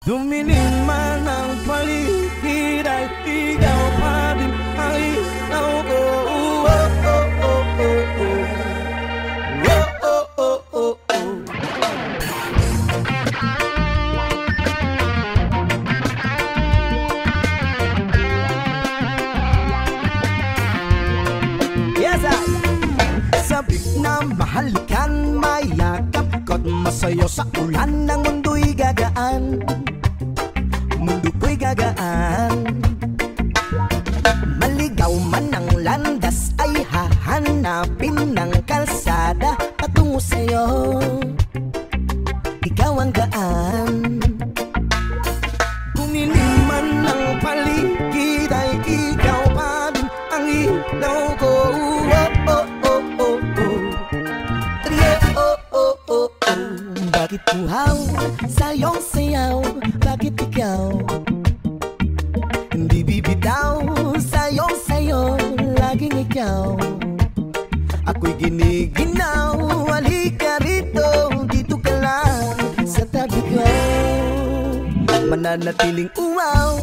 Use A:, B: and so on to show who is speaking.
A: Dumilim man ang paligid ay ikaw pa rin ang ilaw ko. Oh, oh, oh, oh, oh. Oh, oh, oh, oh, oh. Yes, sabik na mahal kan, mayakap ko't masayo sa ulan ng mundo'y gagaan. Mundo ko'y gagaan. Maligaw man ang landas ay hahanapin ng kalsada patungo sa'yo. Ikaw ang gaan. Bumilim man ang paligid ay ikaw pa din ang ilaw ko. Oh, oh, oh, oh, oh. Trio, oh, oh, oh, oh. Bakit puhaw sa'yong sayaw? Bakit ikaw hindi bibitaw? Sayo, laging ikaw. Ako'y giniginaw. Halika rito, dito ka lang sa tabi ko. Mananatiling uwaw.